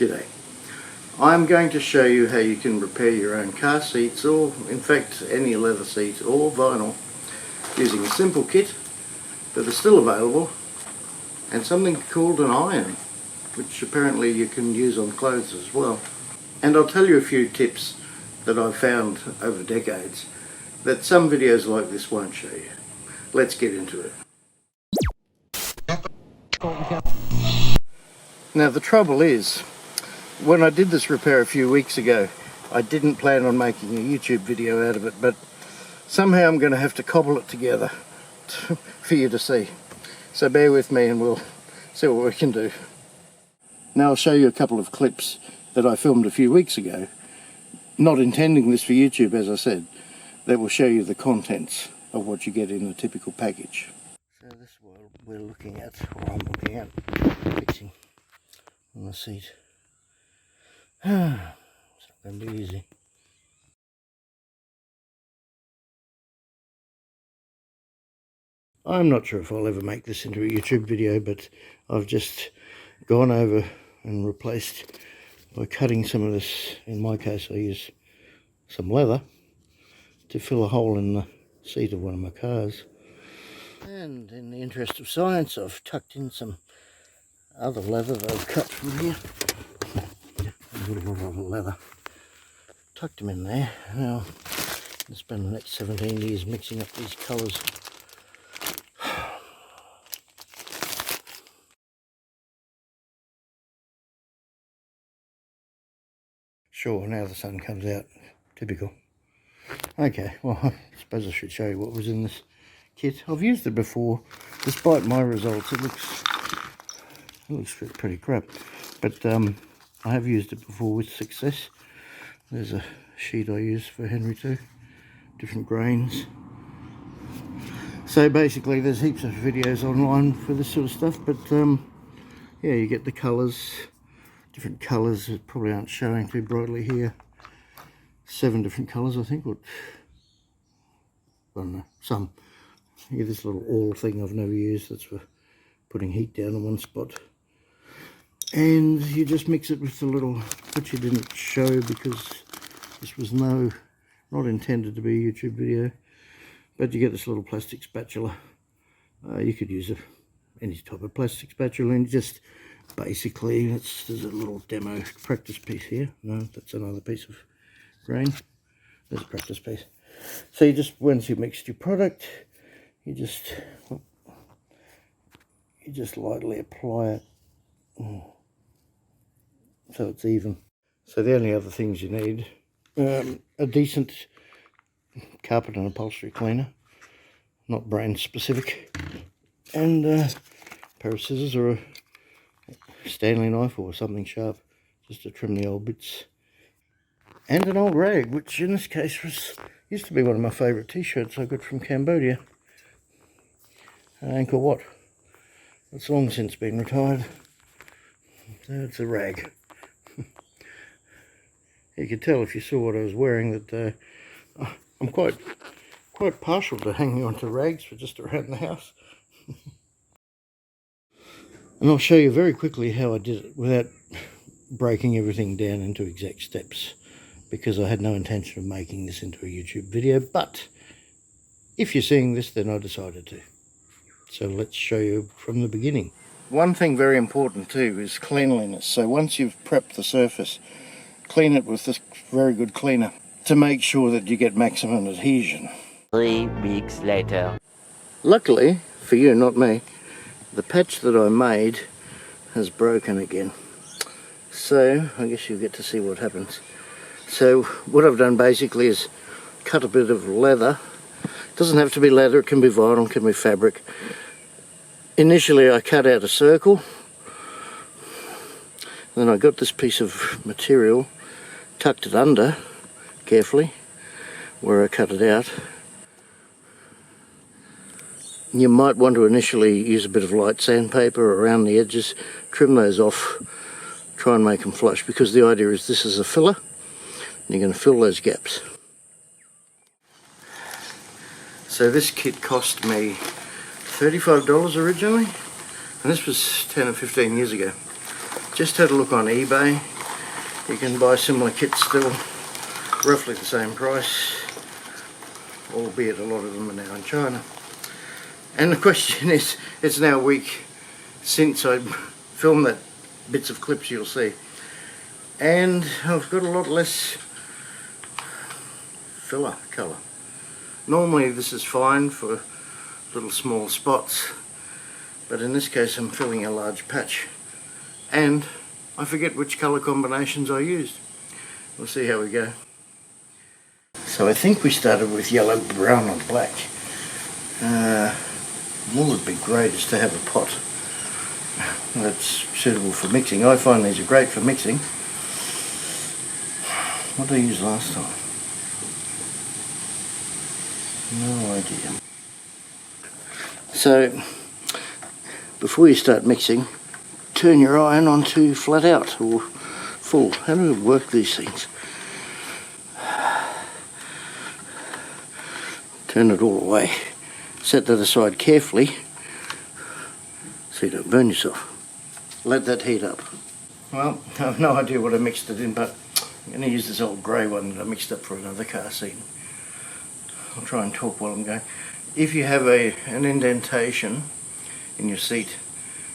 G'day. I'm going to show you how you can repair your own car seats, or in fact any leather seat or vinyl, using a simple kit that is still available and something called an iron, which apparently you can use on clothes as well. And I'll tell you a few tips that I've found over decades that some videos like this won't show you. Let's get into it. Now the trouble is, when I did this repair a few weeks ago, I didn't plan on making a YouTube video out of it, but somehow I'm going to have to cobble it together for you to see. So bear with me and we'll see what we can do. Now I'll show you a couple of clips that I filmed a few weeks ago, not intending this for YouTube, as I said, that will show you the contents of what you get in a typical package. So this is what we're looking at, or I'm looking at, fixing on the seat. It's not going to be easy. I'm not sure if I'll ever make this into a YouTube video, but I've just gone over and replaced, by cutting some of this, in my case I use some leather to fill a hole in the seat of one of my cars. And in the interest of science, I've tucked in some other leather that I've cut from here. A little bit of leather. Tucked them in there. Now, I'll spend the next 17 years mixing up these colours. Sure, now the sun comes out. Typical. Okay, well, I suppose I should show you what was in this kit. I've used it before. Despite my results, it looks pretty crap. But I have used it before with success. There's a sheet I use for Henry II. Different grains. So basically there's heaps of videos online for this sort of stuff, but yeah, you get the colours. Different colours that probably aren't showing too brightly here. 7 different colours, I think. Or, I don't know, some. Yeah, this little awl thing I've never used. That's for putting heat down in one spot. And you just mix it with the little, which you didn't show because this was not intended to be a YouTube video. But you get this little plastic spatula. You could use any type of plastic spatula, and just basically, there's a little demo practice piece here. No, that's another piece of grain. There's a practice piece. So you just, once you've mixed your product, you just lightly apply it so it's even. So the only other things you need, a decent carpet and upholstery cleaner, not brand specific, and a pair of scissors or a Stanley knife or something sharp, just to trim the old bits, and an old rag, which in this case used to be one of my favourite t-shirts I got from Cambodia, an Angkor Wat. It's long since been retired. So it's a rag. You could tell if you saw what I was wearing that I'm quite partial to hanging onto rags for just around the house. And I'll show you very quickly how I did it without breaking everything down into exact steps, because I had no intention of making this into a YouTube video, but if you're seeing this, then I decided to. So let's show you from the beginning. One thing very important too is cleanliness. So once you've prepped the surface, clean it with this very good cleaner to make sure that you get maximum adhesion. 3 weeks later. Luckily for you, not me, the patch that I made has broken again. So I guess you'll get to see what happens. So what I've done basically is cut a bit of leather. It doesn't have to be leather, it can be vinyl, it can be fabric. Initially I cut out a circle, then I got this piece of material, tucked it under carefully where I cut it out. You might want to initially use a bit of light sandpaper around the edges, trim those off, try and make them flush, because the idea is this is a filler and you're going to fill those gaps. So this kit cost me $35 originally, and this was 10 or 15 years ago. Just had a look on eBay, You can buy similar kits still, roughly the same price, albeit a lot of them are now in China. And the question is, it's now a week since I filmed that bits of clips you'll see, and I've got a lot less filler colour. Normally this is fine for little small spots, but in this case I'm filling a large patch, and I forget which colour combinations I used. We'll see how we go. So I think we started with yellow, brown and black. What would be great is to have a pot that's suitable for mixing. I find these are great for mixing. What did I use last time? No idea. So before you start mixing, turn your iron onto flat out or full. How do we work these things? Turn it all away. Set that aside carefully so you don't burn yourself. Let that heat up. Well, I have no idea what I mixed it in, but I'm going to use this old grey one that I mixed up for another car seat. I'll try and talk while I'm going. If you have an indentation in your seat,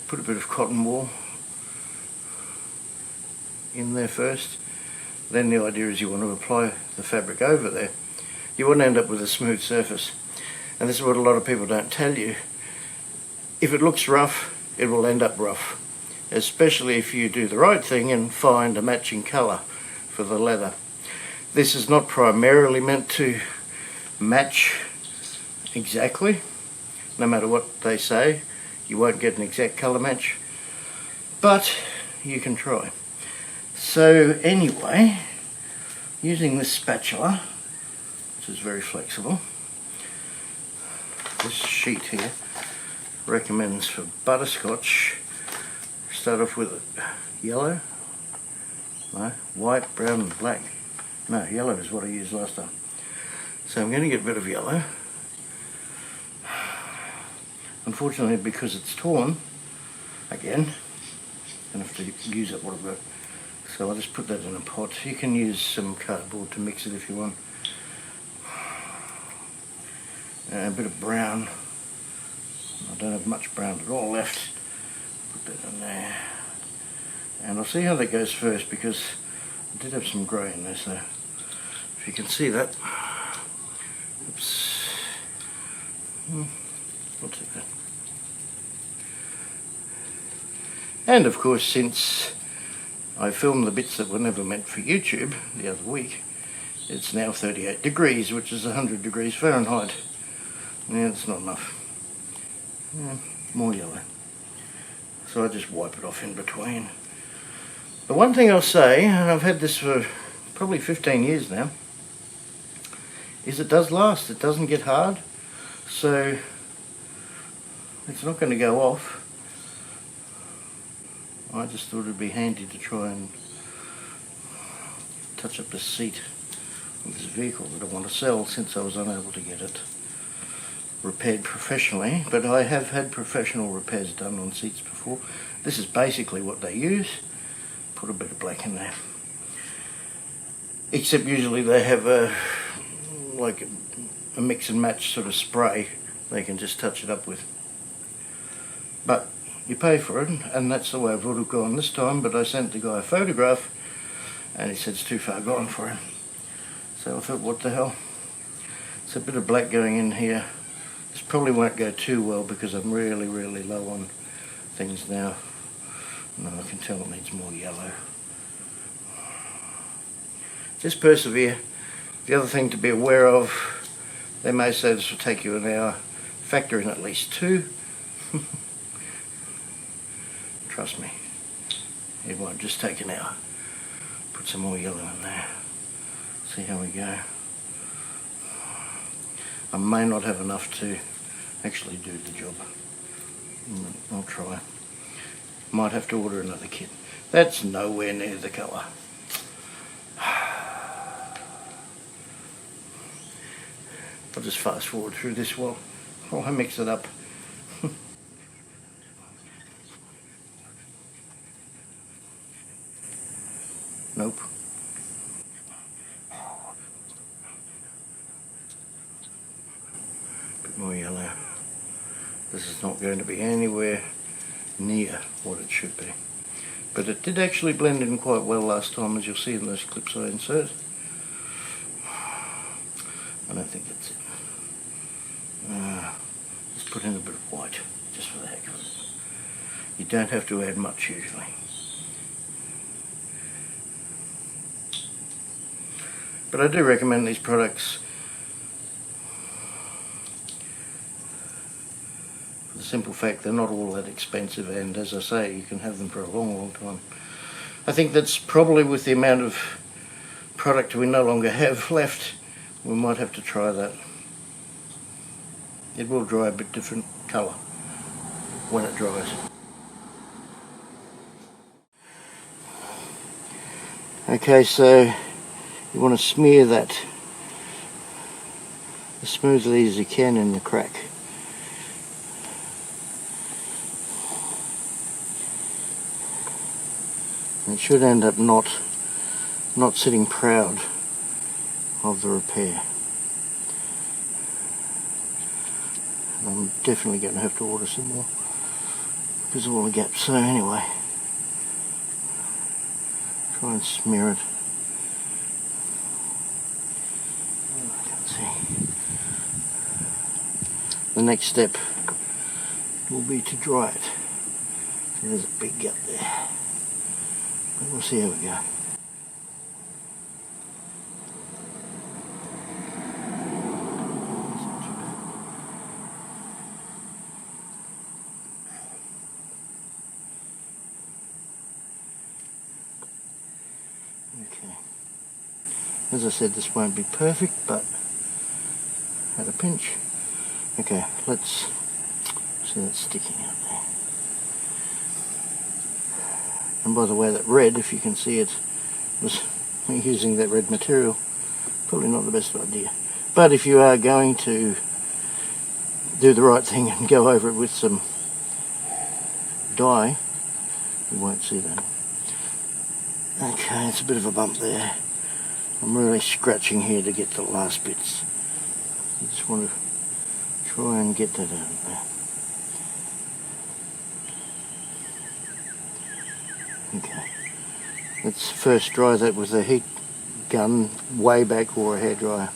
put a bit of cotton wool in there first. Then the idea is you want to apply the fabric over there. You want to end up with a smooth surface. And this is what a lot of people don't tell you. If it looks rough, it will end up rough. Especially if you do the right thing and find a matching colour for the leather. This is not primarily meant to match exactly. No matter what they say, you won't get an exact colour match. But you can try. So anyway, using this spatula, which is very flexible, this sheet here recommends for butterscotch, start off with yellow, no, white, brown and black. No, yellow is what I used last time. So I'm going to get a bit of yellow. Unfortunately, because it's torn, again, I'm going to have to use up what I've got. So I'll just put that in a pot. You can use some cardboard to mix it if you want. A bit of brown. I don't have much brown at all left. Put that in there. And I'll see how that goes first, because I did have some grey in there, so if you can see that. Oops. I'll take that. And of course, since I filmed the bits that were never meant for YouTube the other week, it's now 38 degrees, which is 100 degrees Fahrenheit. Yeah, that's not enough. Yeah, more yellow. So I just wipe it off in between. The one thing I'll say, and I've had this for probably 15 years now, is it does last. It doesn't get hard, so it's not going to go off. I just thought it'd be handy to try and touch up the seat of this vehicle that I want to sell, since I was unable to get it repaired professionally. But I have had professional repairs done on seats before. This is basically what they use. Put a bit of black in there. Except usually they have a mix and match sort of spray they can just touch it up with. But you pay for it, and that's the way I would have gone this time, but I sent the guy a photograph and he said it's too far gone for him. So I thought, what the hell. It's a bit of black going in here. This probably won't go too well because I'm really low on things now. No, I can tell it needs more yellow. Just persevere. The other thing to be aware of, they may say this will take you an hour. Factor in at least 2. Trust me, it won't just take an hour. Put some more yellow in there. See how we go. I may not have enough to actually do the job. I'll try. Might have to order another kit. That's nowhere near the colour. I'll just fast forward through this while I mix it up. Nope. Bit more yellow. This is not going to be anywhere near what it should be. But it did actually blend in quite well last time, as you'll see in those clips I insert. I don't think that's it. Let's put in a bit of white, just for the heck of it. You don't have to add much usually. But I do recommend these products for the simple fact they're not all that expensive, and as I say, you can have them for a long, long time. I think that's probably, with the amount of product we no longer have left, we might have to try that. It will dry a bit different colour when it dries. Okay, so you want to smear that as smoothly as you can in the crack. And it should end up not sitting proud of the repair. And I'm definitely going to have to order some more because of all the gaps. So anyway, try and smear it. I can't see. The next step will be to dry it. So there's a big gap there. But we'll see how we go. Okay. As I said, this won't be perfect, but at a pinch. Okay, let's see that sticking out there. And by the way, that red, if you can see it, was using that red material. Probably not the best idea. But if you are going to do the right thing and go over it with some dye, you won't see that. Okay, it's a bit of a bump there. I'm really scratching here to get the last bits. I just want to try and get that out of there. Okay, let's first dry that with a heat gun way back, or a hairdryer.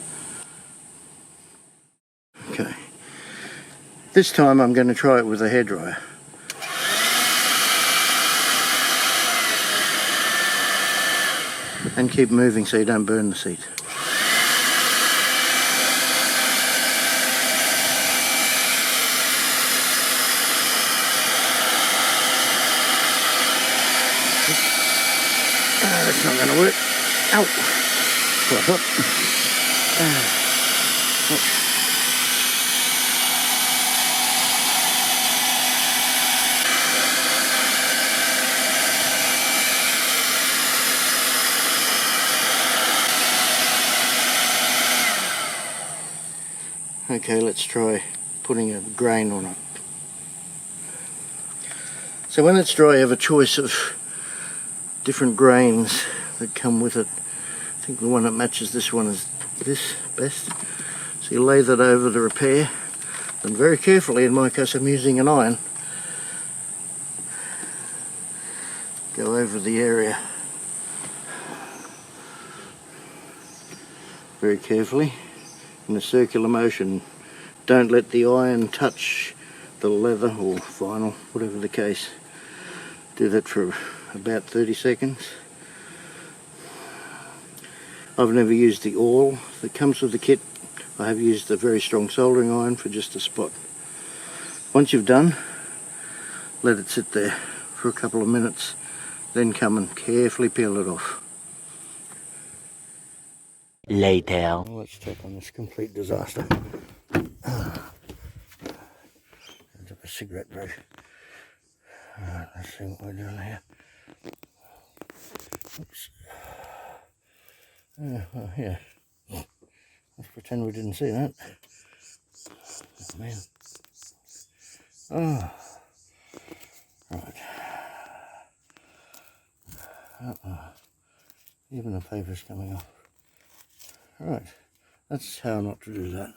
Okay, this time I'm going to try it with a hairdryer. And keep moving so you don't burn the seat. That's not going to work. Ow! Quite hot. Okay, let's try putting a grain on it. So when it's dry, you have a choice of different grains that come with it. I think the one that matches this one is this best. So you lay that over the repair, and very carefully, in my case I'm using an iron, go over the area very carefully in a circular motion. Don't let the iron touch the leather or vinyl, whatever the case. Do that for about 30 seconds. I've never used the oil that comes with the kit. I have used a very strong soldering iron for just a spot. Once you've done, let it sit there for a couple of minutes, then come and carefully peel it off. Later. Well, let's check on this complete disaster. There's a cigarette brush. Alright, let's see what we're doing here. Oops. Oh, yeah. Let's pretend we didn't see that. Oh, man. Oh. Right. Even the paper's coming off. Right, that's how not to do that.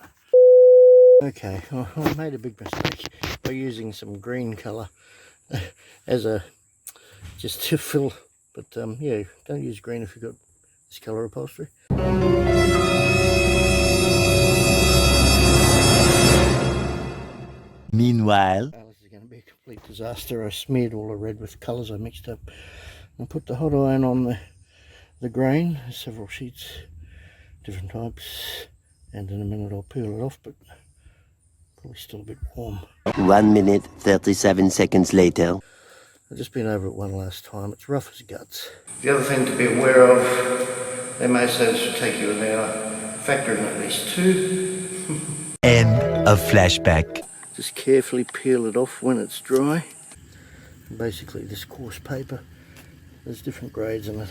Okay, well, I made a big mistake by using some green colour as a, just to fill, but yeah, don't use green if you've got this colour upholstery. Meanwhile, This is going to be a complete disaster. I smeared all the red with colours I mixed up. I put the hot iron on the grain, several sheets, different types, and in a minute I'll peel it off, but probably still a bit warm. 1 minute 37 seconds later. I've just been over it one last time. It's rough as guts. The other thing to be aware of, they may say this will take you an hour. Factor in at least 2. End of flashback. Just carefully peel it off when it's dry. Basically this coarse paper, there's different grades and it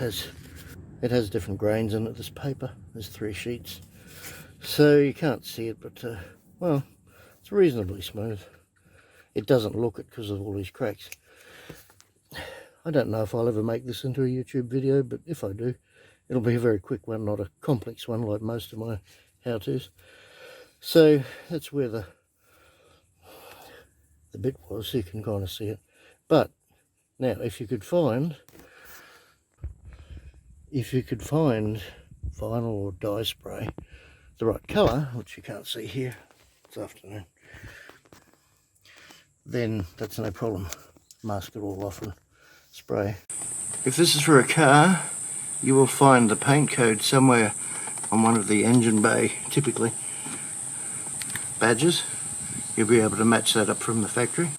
has different grains in it, this paper. There's 3 sheets. So you can't see it, but well, it's reasonably smooth. It doesn't look it because of all these cracks. I don't know if I'll ever make this into a YouTube video, but if I do, it'll be a very quick one, not a complex one like most of my how-tos. So that's where the bit was, so you can kind of see it. But now, if you could find vinyl or dye spray, the right colour, which you can't see here, it's afternoon, then that's no problem. Mask it all off and spray. If this is for a car, you will find the paint code somewhere on one of the engine bay, typically, badges. You'll be able to match that up from the factory.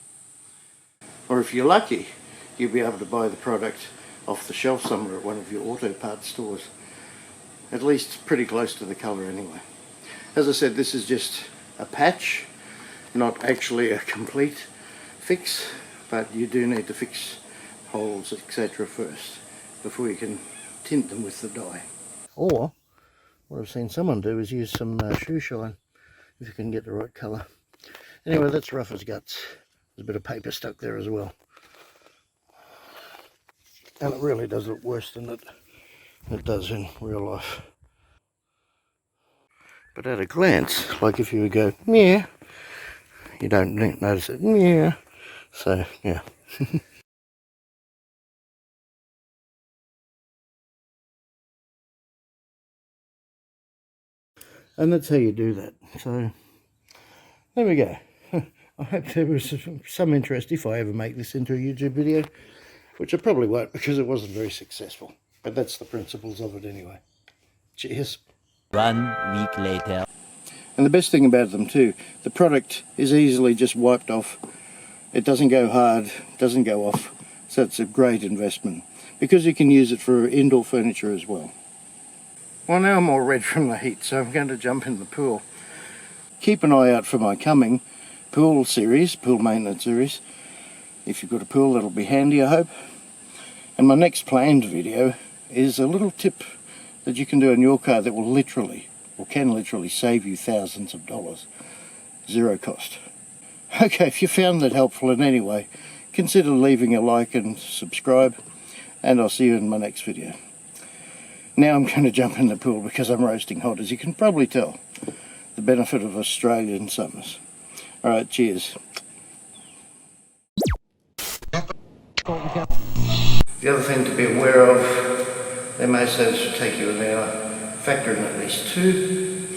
Or if you're lucky, you'll be able to buy the product off the shelf somewhere at one of your auto parts stores. At least pretty close to the colour anyway. As I said, this is just a patch, not actually a complete fix, but you do need to fix holes, etc. first before you can tint them with the dye. Or what I've seen someone do is use some shoe shine if you can get the right colour. Anyway, that's rough as guts. There's a bit of paper stuck there as well. And it really does look worse than it does in real life. But at a glance, like if you would go, yeah, you don't notice it, yeah. So, yeah. And that's how you do that. So, there we go. I hope there was some interest if I ever make this into a YouTube video, which I probably won't because it wasn't very successful. But that's the principles of it anyway. Cheers. 1 week later. And the best thing about them too, the product is easily just wiped off. It doesn't go hard, doesn't go off. So it's a great investment because you can use it for indoor furniture as well. Well, now I'm all red from the heat, so I'm going to jump in the pool. Keep an eye out for my coming pool maintenance series. If you've got a pool, that'll be handy, I hope. And my next planned video is a little tip that you can do in your car that will literally, or can literally, save you thousands of dollars. Zero cost. Okay, if you found that helpful in any way, consider leaving a like and subscribe, and I'll see you in my next video. Now I'm going to jump in the pool because I'm roasting hot, as you can probably tell. The benefit of Australian summers. Alright, cheers. The other thing to be aware of, they may say this will take you an hour. Factor in at least 2.